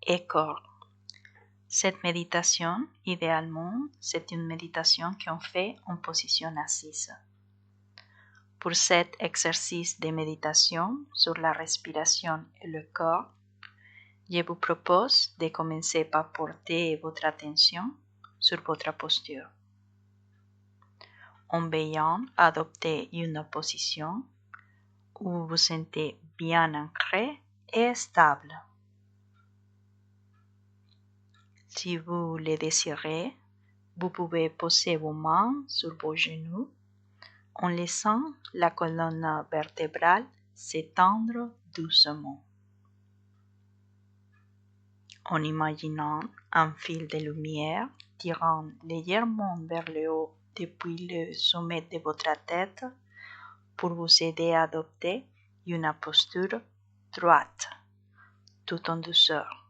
et corps. Cette méditation, idéalement, c'est une méditation qu'on fait en position assise. Pour cet exercice de méditation sur la respiration et le corps, je vous propose de commencer par porter votre attention sur votre posture, en veillant à adopter une position où vous vous sentez bien ancré et stable. Si vous le désirez, vous pouvez poser vos mains sur vos genoux en laissant la colonne vertébrale s'étendre doucement. En imaginant un fil de lumière tirant légèrement vers le haut depuis le sommet de votre tête pour vous aider à adopter une posture droite, tout en douceur.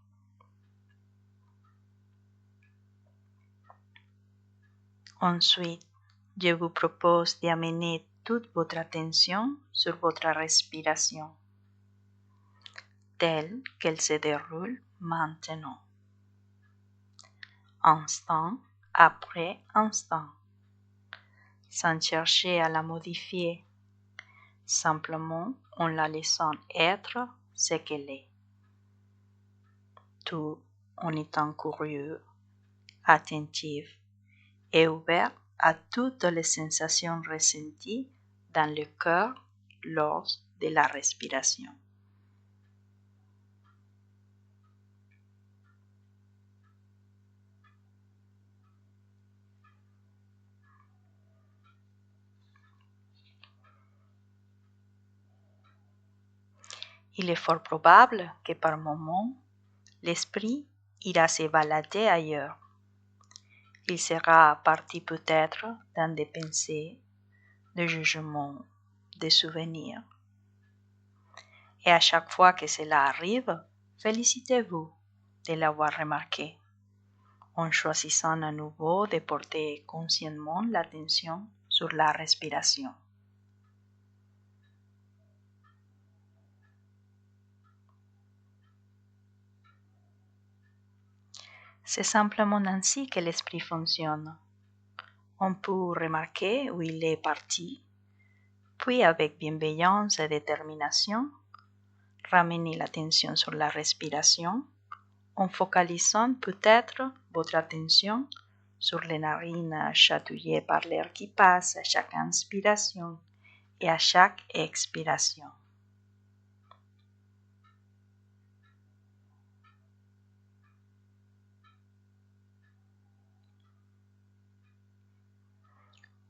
Ensuite, je vous propose d'amener toute votre attention sur votre respiration, telle qu'elle se déroule maintenant, instant après instant, sans chercher à la modifier, simplement en la laissant être ce qu'elle est, tout en étant curieux, attentif et ouvert à toutes les sensations ressenties dans le cœur lors de la respiration. Il est fort probable que par moments, l'esprit ira se balader ailleurs. Il sera parti peut-être dans des pensées, des jugements, des souvenirs. Et à chaque fois que cela arrive, félicitez-vous de l'avoir remarqué, en choisissant à nouveau de porter consciemment l'attention sur la respiration. C'est simplement ainsi que l'esprit fonctionne. On peut remarquer où il est parti, puis avec bienveillance et détermination, ramenez l'attention sur la respiration en focalisant peut-être votre attention sur les narines chatouillées par l'air qui passe à chaque inspiration et à chaque expiration.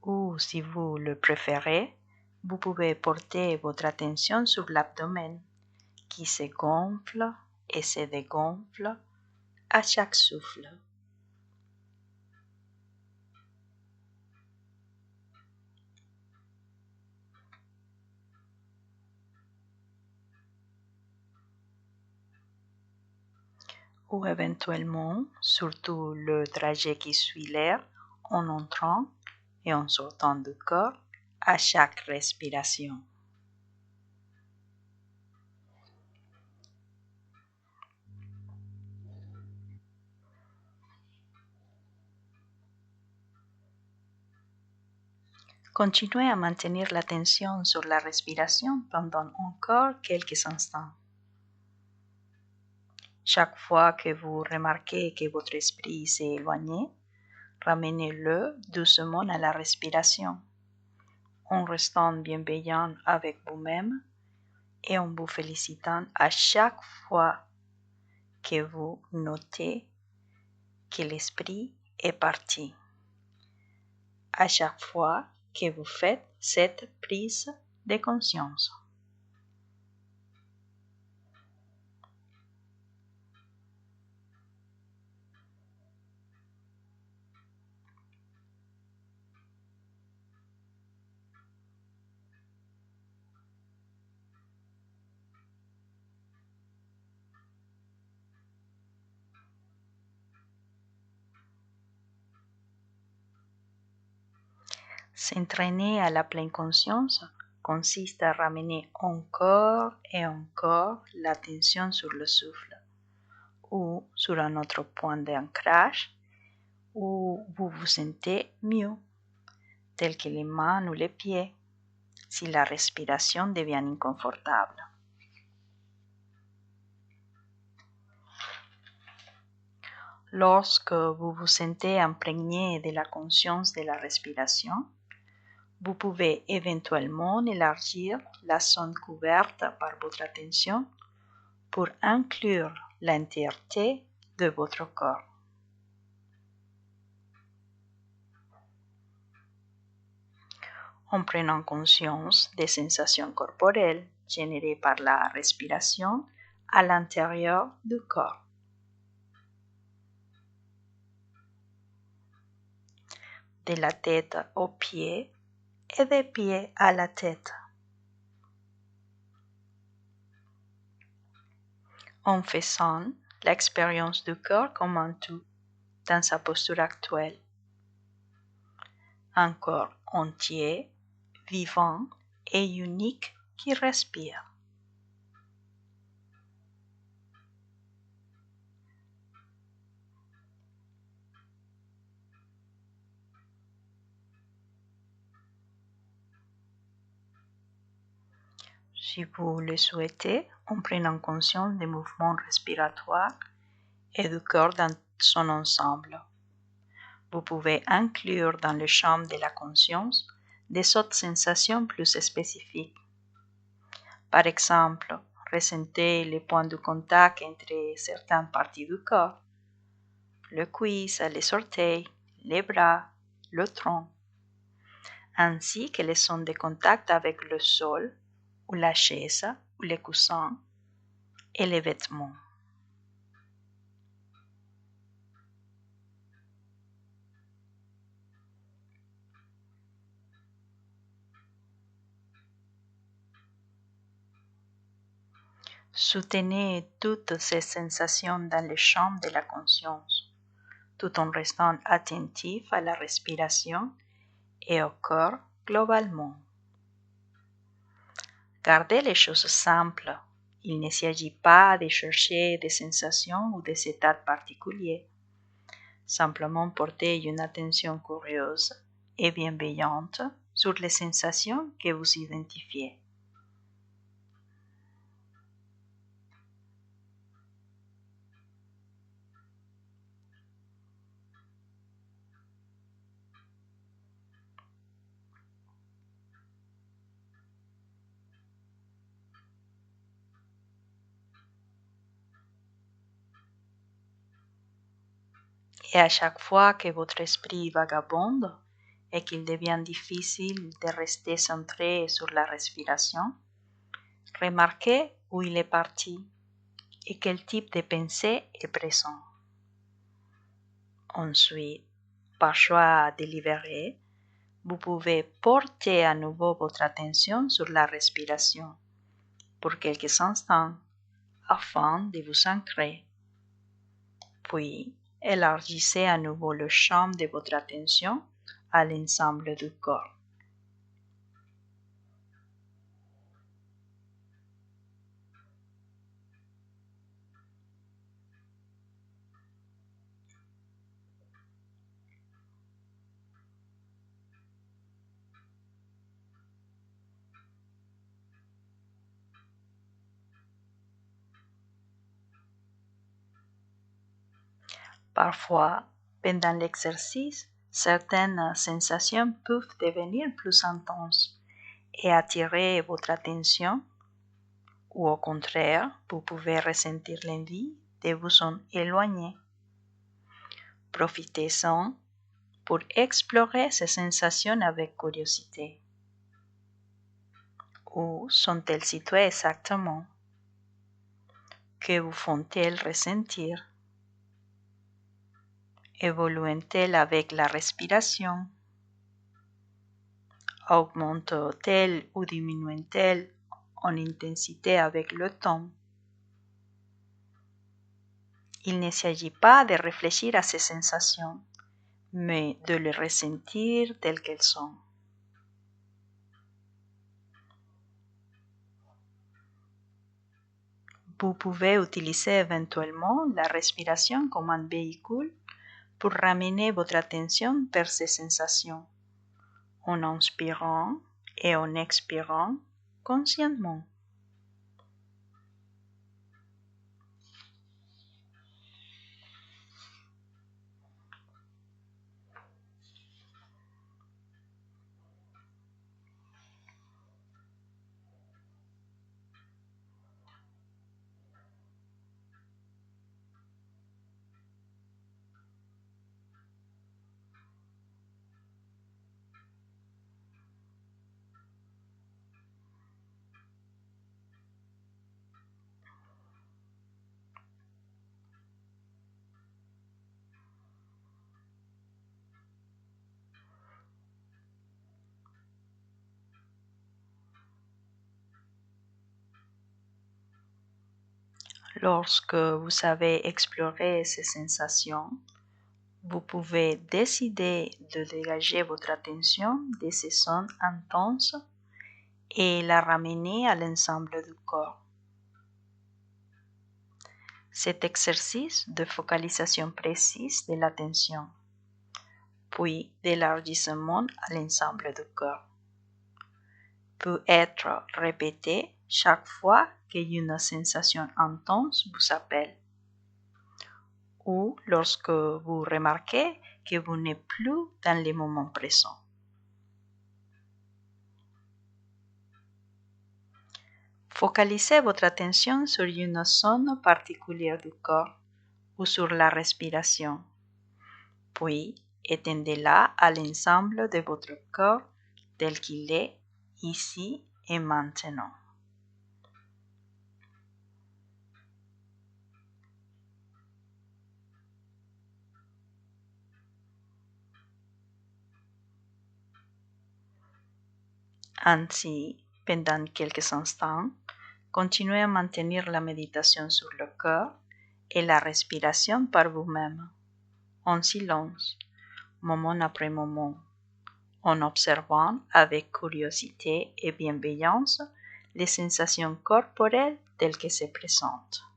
Ou si vous le préférez, vous pouvez porter votre attention sur l'abdomen qui se gonfle et se dégonfle à chaque souffle. Ou éventuellement, surtout le trajet qui suit l'air en entrant et en sortant du corps à chaque respiration. Continuez à maintenir l'attention sur la respiration pendant encore quelques instants. Chaque fois que vous remarquez que votre esprit s'est éloigné, ramenez-le doucement à la respiration, en restant bienveillant avec vous-même et en vous félicitant à chaque fois que vous notez que l'esprit est parti, à chaque fois que vous faites cette prise de conscience. S'entraîner à la pleine conscience consiste à ramener encore et encore l'attention sur le souffle, ou sur un autre point d'ancrage où vous vous sentez mieux, tel que les mains ou les pieds, si la respiration devient inconfortable. Lorsque vous vous sentez imprégné de la conscience de la respiration, vous pouvez éventuellement élargir la zone couverte par votre attention pour inclure l'entièreté de votre corps. En prenant conscience des sensations corporelles générées par la respiration à l'intérieur du corps. De la tête aux pieds et des pieds à la tête. En faisant l'expérience du corps comme un tout dans sa posture actuelle. Un corps entier, vivant et unique qui respire. Si vous le souhaitez, en prenant conscience des mouvements respiratoires et du corps dans son ensemble. Vous pouvez inclure dans le champ de la conscience des autres sensations plus spécifiques. Par exemple, ressentez les points de contact entre certaines parties du corps, le cuisse, les orteils, les bras, le tronc, ainsi que les sons de contact avec le sol ou la chaise ou les coussins et les vêtements. Soutenez toutes ces sensations dans le champ de la conscience, tout en restant attentif à la respiration et au corps globalement. Gardez les choses simples. Il ne s'agit pas de chercher des sensations ou des états particuliers. Simplement portez une attention curieuse et bienveillante sur les sensations que vous identifiez. Et à chaque fois que votre esprit vagabonde et qu'il devient difficile de rester centré sur la respiration, remarquez où il est parti et quel type de pensée est présent. Ensuite, par choix délibéré, vous pouvez porter à nouveau votre attention sur la respiration pour quelques instants afin de vous ancrer. Puis, élargissez à nouveau le champ de votre attention à l'ensemble du corps. Parfois, pendant l'exercice, certaines sensations peuvent devenir plus intenses et attirer votre attention, ou au contraire, vous pouvez ressentir l'envie de vous en éloigner. Profitez-en pour explorer ces sensations avec curiosité. Où sont-elles situées exactement? Que vous font-elles ressentir? Évoluent-elles avec la respiration? Augmentent-elles ou diminuent-elles en intensité avec le temps? Il ne s'agit pas de réfléchir à ces sensations, mais de les ressentir telles qu'elles sont. Vous pouvez utiliser éventuellement la respiration comme un véhicule pour ramener votre attention vers ces sensations, en inspirant et en expirant consciemment. Lorsque vous avez exploré ces sensations, vous pouvez décider de dégager votre attention de ces sons intenses et la ramener à l'ensemble du corps. Cet exercice de focalisation précise de l'attention, puis d'élargissement à l'ensemble du corps, peut être répété chaque fois qu'une sensation intense vous appelle, ou lorsque vous remarquez que vous n'êtes plus dans le moment présent. Focalisez votre attention sur une zone particulière du corps ou sur la respiration, puis étendez-la à l'ensemble de votre corps tel qu'il est ici et maintenant. Ainsi, pendant quelques instants, continuez à maintenir la méditation sur le cœur et la respiration par vous-même, en silence, moment après moment, en observant avec curiosité et bienveillance les sensations corporelles telles qu'elles se présentent.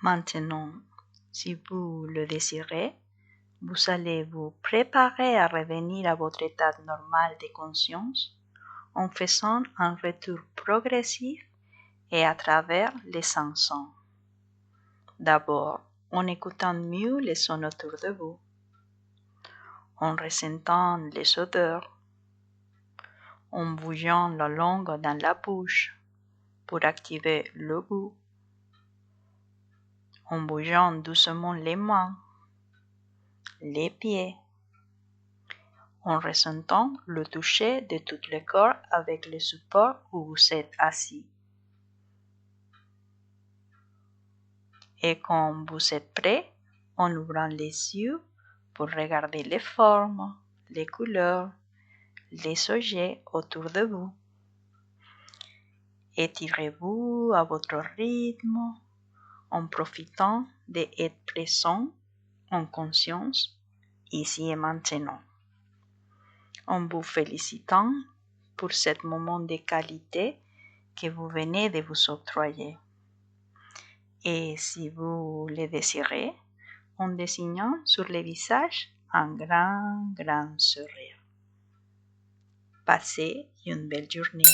Maintenant, si vous le désirez, vous allez vous préparer à revenir à votre état normal de conscience en faisant un retour progressif et à travers les sens. D'abord, en écoutant mieux les sons autour de vous, en ressentant les odeurs, en bougeant la langue dans la bouche pour activer le goût, en bougeant doucement les mains, les pieds, en ressentant le toucher de tout le corps avec le support où vous êtes assis. Et quand vous êtes prêt, en ouvrant les yeux pour regarder les formes, les couleurs, les objets autour de vous. Étirez-vous à votre rythme en profitant d'être présent en conscience ici et maintenant, en vous félicitant pour ce moment de qualité que vous venez de vous octroyer. Et si vous le désirez, en dessinant sur le visage un grand sourire. Passez une belle journée.